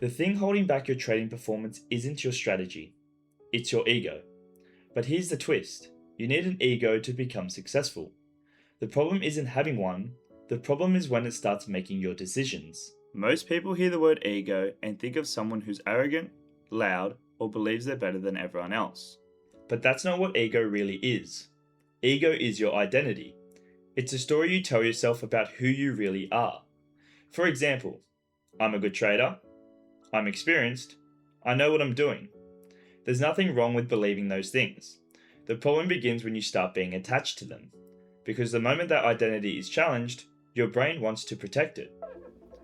The thing holding back your trading performance isn't your strategy, it's your ego. But here's the twist: you need an ego to become successful. The problem isn't having one, the problem is when it starts making your decisions. Most people hear the word ego and think of someone who's arrogant, loud, or believes they're better than everyone else. But that's not what ego really is. Ego is your identity. It's a story you tell yourself about who you really are. For example, I'm a good trader, I'm experienced, I know what I'm doing. There's nothing wrong with believing those things. The problem begins when you start being attached to them. Because the moment that identity is challenged, your brain wants to protect it.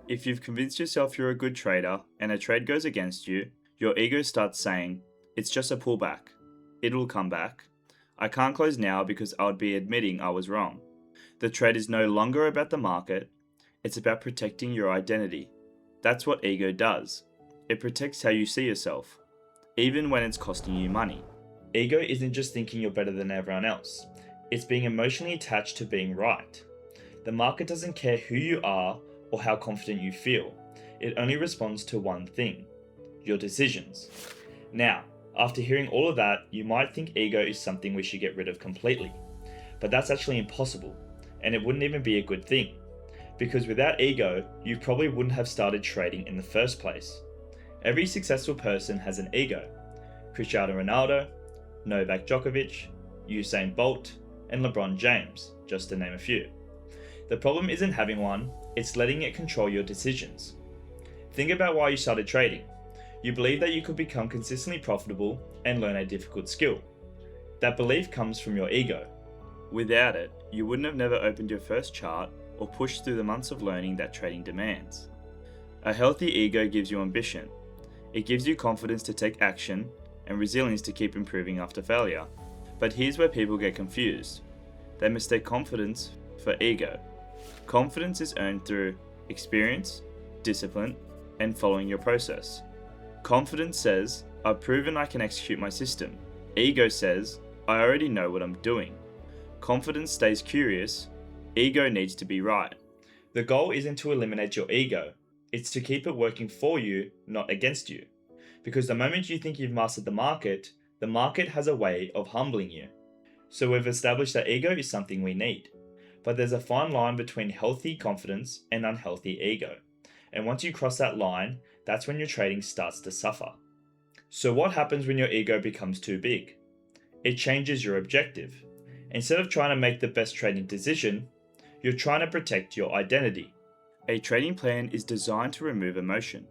If you've convinced yourself you're a good trader and a trade goes against you, your ego starts saying, "It's just a pullback. It'll come back. I can't close now because I would be admitting I was wrong." The trade is no longer about the market, it's about protecting your identity. That's what ego does. It protects how you see yourself, even when it's costing you money. Ego isn't just thinking you're better than everyone else, it's being emotionally attached to being right. The market doesn't care who you are or how confident you feel, it only responds to one thing: your decisions. Now, after hearing all of that, you might think ego is something we should get rid of completely. But that's actually impossible, and it wouldn't even be a good thing. Because without ego, you probably wouldn't have started trading in the first place. Every successful person has an ego. Cristiano Ronaldo, Novak Djokovic, Usain Bolt, and LeBron James, just to name a few. The problem isn't having one, it's letting it control your decisions. Think about why you started trading. You believe that you could become consistently profitable and learn a difficult skill. That belief comes from your ego. Without it, you wouldn't have never opened your first chart or pushed through the months of learning that trading demands. A healthy ego gives you ambition. It gives you confidence to take action and resilience to keep improving after failure. But here's where people get confused. They mistake confidence for ego. Confidence is earned through experience, discipline, and following your process. Confidence says, "I've proven I can execute my system." Ego says, "I already know what I'm doing." Confidence stays curious, ego needs to be right. The goal isn't to eliminate your ego, it's to keep it working for you, not against you. Because the moment you think you've mastered the market has a way of humbling you. So we've established that ego is something we need. But there's a fine line between healthy confidence and unhealthy ego. And once you cross that line, that's when your trading starts to suffer. So what happens when your ego becomes too big? It changes your objective. Instead of trying to make the best trading decision, you're trying to protect your identity. A trading plan is designed to remove emotion.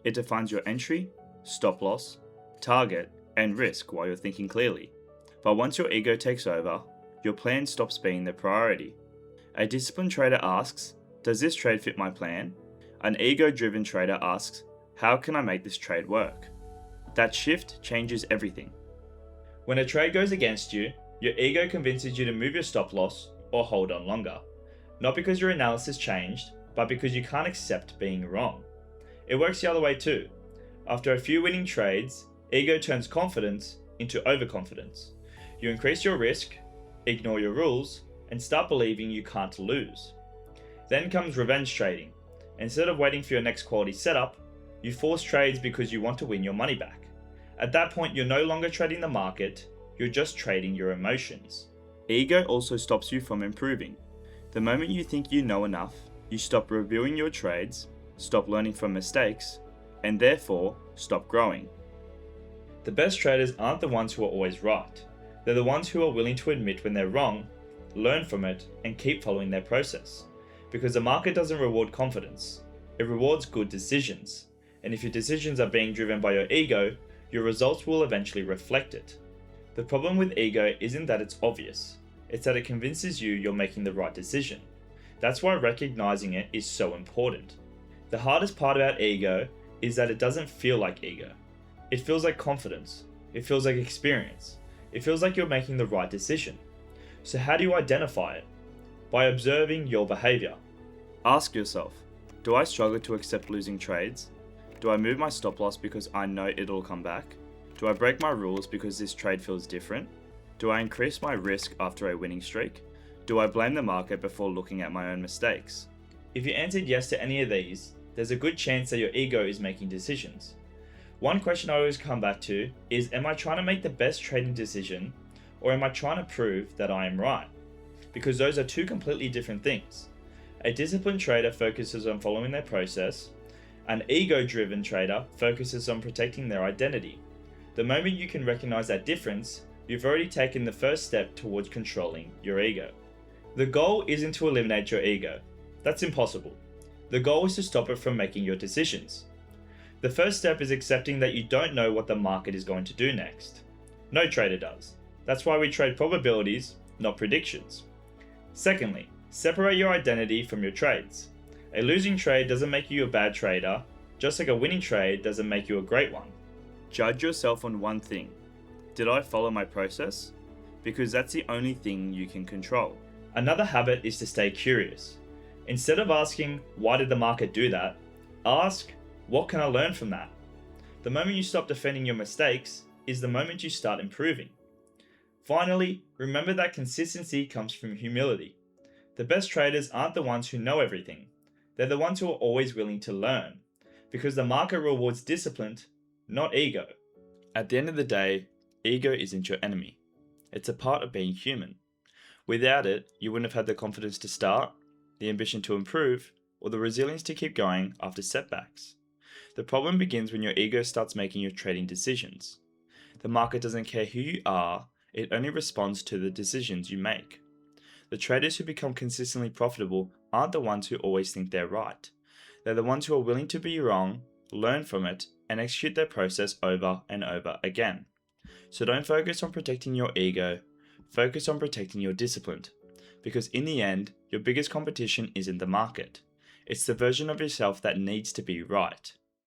It defines your entry, stop loss, target, and risk while you're thinking clearly. But once your ego takes over, your plan stops being the priority. A disciplined trader asks, "Does this trade fit my plan?" An ego-driven trader asks, "How can I make this trade work?" That shift changes everything. When a trade goes against you, your ego convinces you to move your stop loss or hold on longer. Not because your analysis changed, but because you can't accept being wrong. It works the other way too. After a few winning trades, ego turns confidence into overconfidence. You increase your risk, ignore your rules, and start believing you can't lose. Then comes revenge trading. Instead of waiting for your next quality setup, you force trades because you want to win your money back. At that point, you're no longer trading the market, you're just trading your emotions. Ego also stops you from improving. The moment you think you know enough, you stop reviewing your trades, stop learning from mistakes, and therefore stop growing. The best traders aren't the ones who are always right. They're the ones who are willing to admit when they're wrong, learn from it, and keep following their process. Because the market doesn't reward confidence, it rewards good decisions. And if your decisions are being driven by your ego, your results will eventually reflect it. The problem with ego isn't that it's obvious, it's that it convinces you you're making the right decision. That's why recognizing it is so important. The hardest part about ego is that it doesn't feel like ego. It feels like confidence, it feels like experience, it feels like you're making the right decision. So how do you identify it? By observing your behavior. Ask yourself, do I struggle to accept losing trades? Do I move my stop loss because I know it'll come back? Do I break my rules because this trade feels different? Do I increase my risk after a winning streak? Do I blame the market before looking at my own mistakes? If you answered yes to any of these, there's a good chance that your ego is making decisions. One question I always come back to is, am I trying to make the best trading decision, or am I trying to prove that I am right? Because those are two completely different things. A disciplined trader focuses on following their process. An ego-driven trader focuses on protecting their identity. The moment you can recognize that difference, you've already taken the first step towards controlling your ego. The goal isn't to eliminate your ego. That's impossible. The goal is to stop it from making your decisions. The first step is accepting that you don't know what the market is going to do next. No trader does. That's why we trade probabilities, not predictions. Secondly, separate your identity from your trades. A losing trade doesn't make you a bad trader, just like a winning trade doesn't make you a great one. Judge yourself on one thing. Did I follow my process? Because that's the only thing you can control. Another habit is to stay curious. Instead of asking, why did the market do that? Ask, what can I learn from that? The moment you stop defending your mistakes is the moment you start improving. Finally, remember that consistency comes from humility. The best traders aren't the ones who know everything. They're the ones who are always willing to learn. Because the market rewards discipline, not ego. At the end of the day, ego isn't your enemy. It's a part of being human. Without it, you wouldn't have had the confidence to start, the ambition to improve, or the resilience to keep going after setbacks. The problem begins when your ego starts making your trading decisions. The market doesn't care who you are, it only responds to the decisions you make. The traders who become consistently profitable aren't the ones who always think they're right. They're the ones who are willing to be wrong, learn from it, and execute their process over and over again. So don't focus on protecting your ego, focus on protecting your discipline. Because in the end, your biggest competition isn't the market. It's the version of yourself that needs to be right.